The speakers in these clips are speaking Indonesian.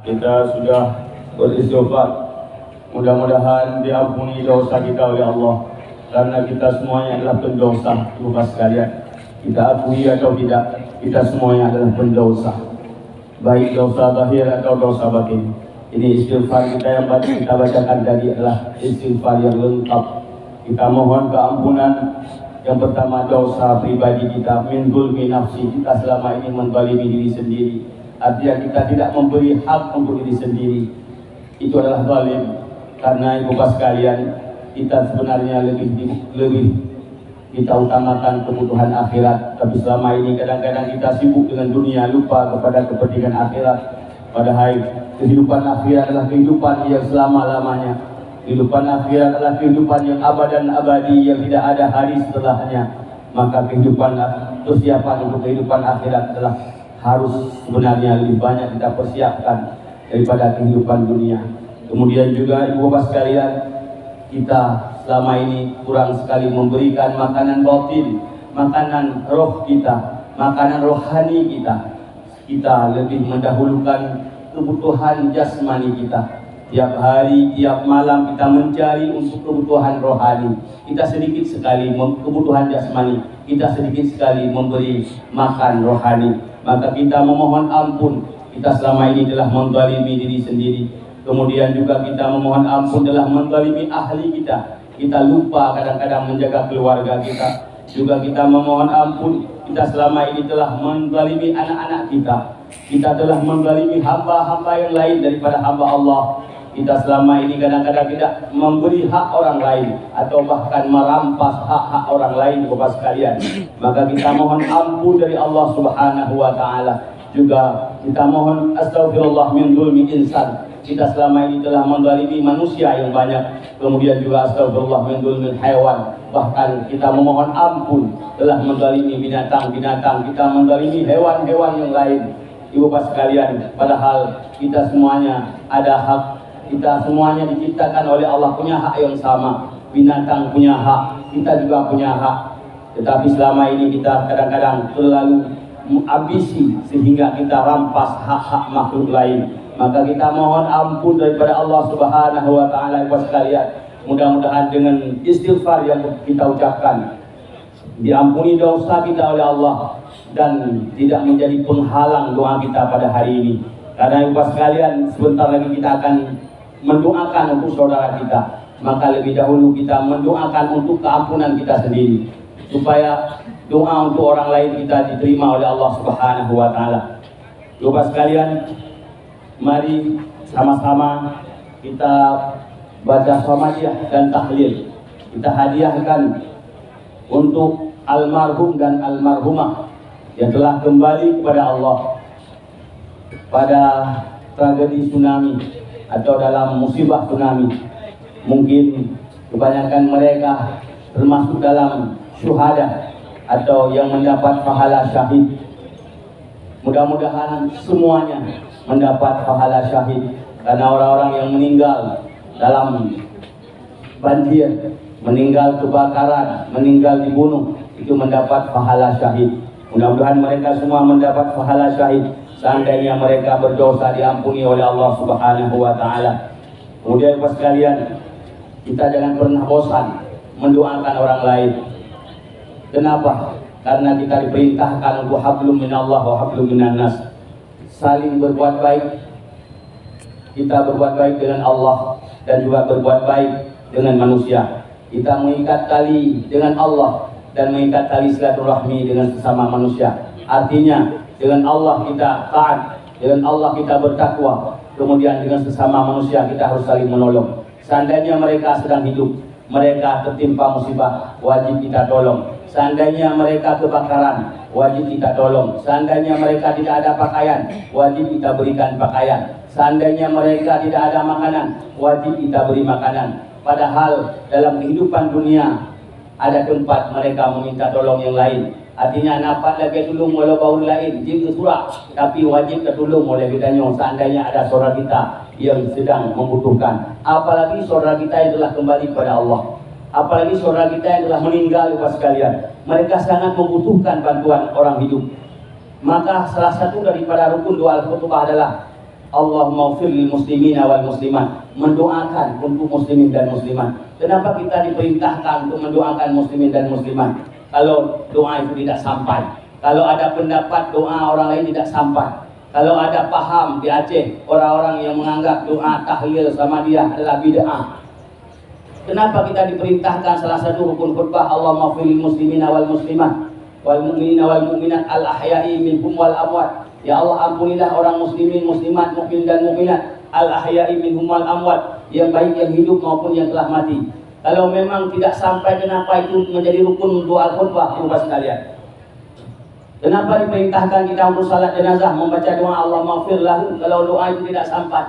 kita sudah beristighfar. Mudah-mudahan diampuni dosa kita oleh Allah, karena kita semuanya adalah pendosa. Bapak sekalian, kita akui atau tidak, kita semuanya adalah pendosa, baik dosa zahir atau dosa batin. Ini istighfar kita yang kita bacakan tadi adalah istighfar yang lengkap. Kita mohon keampunan. Yang pertama, dosa pribadi kita, min zulmi nafsi, kita selama ini menzalimi diri sendiri. Artinya kita tidak memberi hak untuk diri sendiri, itu adalah zalim. Karena ibu bapak sekalian, kita sebenarnya lebih kita utamakan kebutuhan akhirat. Tapi selama ini kadang-kadang kita sibuk dengan dunia, lupa kepada kepentingan akhirat. Padahal kehidupan akhirat adalah kehidupan yang selama-lamanya. Kehidupan akhirat adalah kehidupan yang abadan abadi, yang tidak ada hari setelahnya. Maka kehidupan, persiapan untuk kehidupan akhirat adalah harus sebenarnya lebih banyak kita persiapkan daripada kehidupan dunia. Kemudian juga ibu bapak sekalian, kita selama ini kurang sekali memberikan makanan batin, makanan roh kita, makanan rohani kita. Kita lebih mendahulukan kebutuhan jasmani kita. Tiap hari, tiap malam kita mencari untuk kebutuhan rohani. Kita sedikit sekali kebutuhan jasmani, kita sedikit sekali memberi makan rohani. Maka kita memohon ampun, kita selama ini telah menzalimi diri sendiri. Kemudian juga kita memohon ampun telah menzalimi ahli kita. Kita lupa kadang-kadang menjaga keluarga kita. Juga kita memohon ampun, kita selama ini telah menzalimi anak-anak kita. Kita telah menzalimi hamba-hamba yang lain daripada hamba Allah. Kita selama ini kadang-kadang tidak memberi hak orang lain, atau bahkan merampas hak-hak orang lain, Bapak sekalian. Maka kita mohon ampun dari Allah Subhanahu wa Ta'ala. Juga kita mohon astagfirullah min zulmi insan. Kita selama ini telah menzalimi manusia yang banyak. Kemudian juga astagfirullah min zulmil hewan. Bahkan kita memohon ampun telah menzalimi binatang-binatang. Kita menzalimi hewan-hewan yang lain, ibu bapak sekalian. Padahal kita semuanya ada hak. Kita semuanya diciptakan oleh Allah, punya hak yang sama. Binatang punya hak, kita juga punya hak. Tetapi selama ini kita kadang-kadang terlalu ambisi sehingga kita rampas hak-hak makhluk lain. Maka kita mohon ampun daripada Allah Subhanahu wa Ta'ala, ibu sekalian. Mudah-mudahan dengan istighfar yang kita ucapkan, diampuni dosa kita oleh Allah, dan tidak menjadi penghalang doa kita pada hari ini. Karena ibu sekalian, sebentar lagi kita akan mendoakan untuk saudara kita. Maka lebih dahulu kita mendoakan untuk keampunan kita sendiri, supaya doa untuk orang lain kita diterima oleh Allah Subhanahu wa Ta'ala. Ibu sekalian, mari sama-sama kita baca Samadiyah dan tahlil. Kita hadiahkan untuk almarhum dan almarhumah yang telah kembali kepada Allah pada tragedi tsunami atau dalam musibah tsunami. Mungkin kebanyakan mereka termasuk dalam syuhada atau yang mendapat pahala syahid. Mudah-mudahan semuanya mendapat pahala syahid, karena orang-orang yang meninggal dalam banjir, meninggal kebakaran, meninggal dibunuh, itu mendapat pahala syahid. Mudah-mudahan mereka semua mendapat pahala syahid. Seandainya mereka berdosa diampuni oleh Allah Subhanahu wa Ta'ala. Kemudian Bapak sekalian, kita jangan pernah bosan mendoakan orang lain. Kenapa? Karena kita diperintahkan untuk hablum minallah wa hablum minan nas. Saling berbuat baik. Kita berbuat baik dengan Allah dan juga berbuat baik dengan manusia. Kita mengikat tali dengan Allah dan mengikat tali silaturahmi dengan sesama manusia. Artinya dengan Allah kita taat, dengan Allah kita bertakwa, kemudian dengan sesama manusia kita harus saling menolong. Seandainya mereka sedang hidup, mereka tertimpa musibah, wajib kita tolong. Seandainya mereka kebakaran, wajib kita tolong. Seandainya mereka tidak ada pakaian, wajib kita berikan pakaian. Seandainya mereka tidak ada makanan, wajib kita beri makanan. Padahal dalam kehidupan dunia ada tempat mereka meminta tolong yang lain. Artinya napak lagi tolong walau baul lain, jika surah, tapi wajib tertolong oleh kita. Seandainya ada saudara kita yang sedang membutuhkan, apalagi saudara kita yang telah kembali kepada Allah, apalagi saudara kita yang telah meninggal, Bapak sekalian. Mereka sangat membutuhkan bantuan orang hidup. Maka salah satu daripada rukun doa al-khutbah adalah Allahumma ighfir lil muslimina wal muslimat, mendoakan untuk muslimin dan muslimat. Kenapa kita diperintahkan untuk mendoakan muslimin dan muslimat? Kalau doa itu tidak sampai, kalau ada pendapat doa orang lain tidak sampai, kalau ada paham di Aceh orang-orang yang menganggap doa tahlil sama dia adalah bid'ah. Kenapa kita diperintahkan salah satu rukun khutbah Allahumma ighfir lil muslimina wal muslimat wal mu'minina wal mu'minat al ahya'i minhum wal amwat. Ya Allah, ampunilah orang muslimin, muslimat, mukmin dan mukminat al ahya'i minhum wal amwat, yang baik yang hidup maupun yang telah mati. Kalau memang tidak sampai, kenapa itu menjadi rukun doa khutbah Bapak sekalian? Kenapa diperintahkan kita untuk salat jenazah membaca doa Allahumma ighfir lahu kalau doa itu tidak sampai?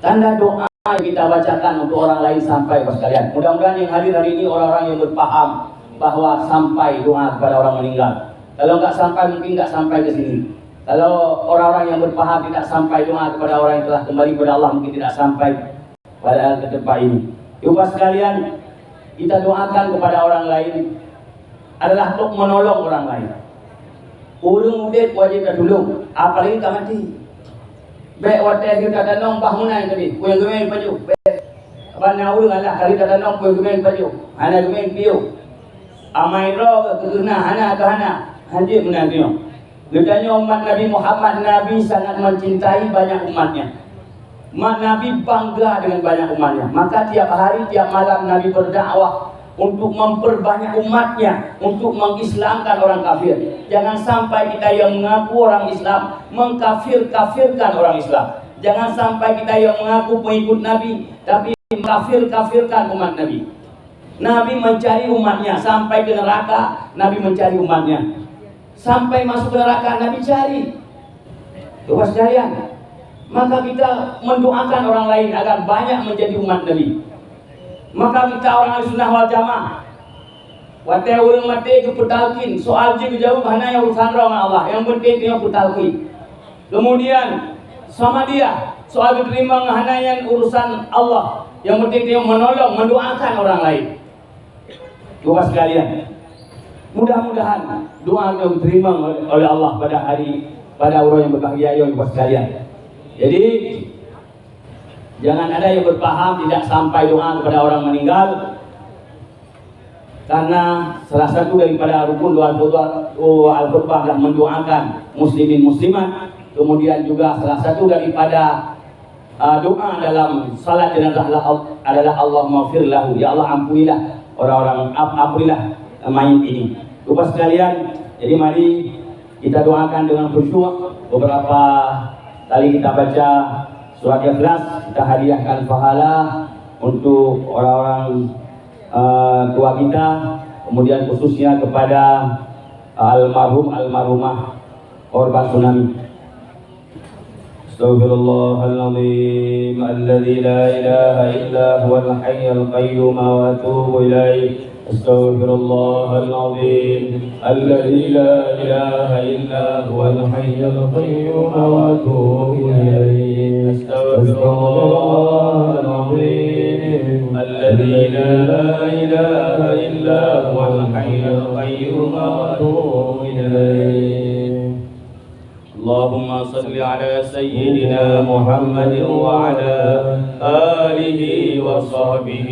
Tanda doa kita bacakan untuk orang lain sampai Bapak sekalian. Mudah-mudahan yang hadir hari ini orang-orang yang berpaham bahwa sampai doa kepada orang meninggal. Kalau nggak sampai, mungkin nggak sampai ke sini. Kalau orang-orang yang berpaham tidak sampai doa kepada orang yang telah kembali kepada Allah, mungkin tidak sampai pada ke tempat ini. Bapak sekalian, kita doakan kepada orang lain adalah untuk menolong orang lain. Urung udet wajib tertolong, apalagi tak mati. Baik wadah kita tanong bangunan tadi, kue gemeng baju. Bana urung alah kali kita tanong kue gemeng baju. Ana gemeng piu. Amai ro ke kena hana ke hana. Hadir menantinya. Lidahnya umat Nabi Muhammad, Nabi sangat mencintai banyak umatnya. Nabi bangga dengan banyak umatnya. Maka tiap hari, tiap malam Nabi berdakwah untuk memperbanyak umatnya, untuk mengislamkan orang kafir. Jangan sampai kita yang mengaku orang Islam mengkafir-kafirkan orang Islam. Jangan sampai kita yang mengaku pengikut Nabi tapi mengkafir-kafirkan umat Nabi. Nabi mencari umatnya sampai ke neraka, Nabi mencari umatnya. Sampai masuk ke neraka, Nabi cari. Bapak sekalian, maka kita mendoakan orang lain agar banyak menjadi umat Nabi. Maka kita orang Ahlussunnah wal Jamaah, watai urang mati ke petalkin, soal je jauh mana yang urusan dengan Allah, yang penting dia petalkin. Kemudian sama dia soal diterima hanya yang urusan Allah, yang penting dia menolong, mendoakan orang lain. Bapak sekalian, mudah-mudahan doa yang diterima oleh Allah pada orang yang berbahagia yang Bapak sekalian. Jadi jangan ada yang berpaham tidak sampai doa kepada orang meninggal, karena salah satu daripada rukun doa al-khutbah adalah mendoakan muslimin muslimat. Kemudian juga salah satu daripada doa dalam salat jenazah adalah Allahumma ighfir lahu, ya Allah ampunilah orang-orang, ampunilah mayit ini. Bapak sekalian, jadi mari kita doakan dengan khusyuk. Beberapa kali kita baca surat Ikhlas, kita hadiahkan pahala untuk orang-orang tua kita, kemudian khususnya kepada almarhum almarhumah korban tsunami. Astaghfirullahaladzim alladzi la ilaha illa huwal hayyul qayyum wa atubu ilaih. Astaghfirullahaladzim alladzi la ilaha illa huwal hayyul qayyum wa atubu ilaih. Astaghfirullahaladzim alladzi la ilaha illa huwal hayyul qayyum wa atubu ilaih. اللهم صل على سيدنا محمد وعلى آله وصحبه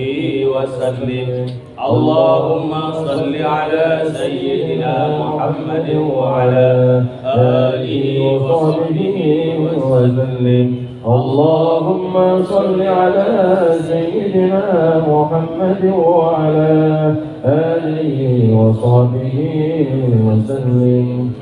وسلم. اللهم صل على سيدنا محمد وعلى آله وصحبه وسلم. اللهم صل على سيدنا محمد وعلى آله وصحبه وسلم.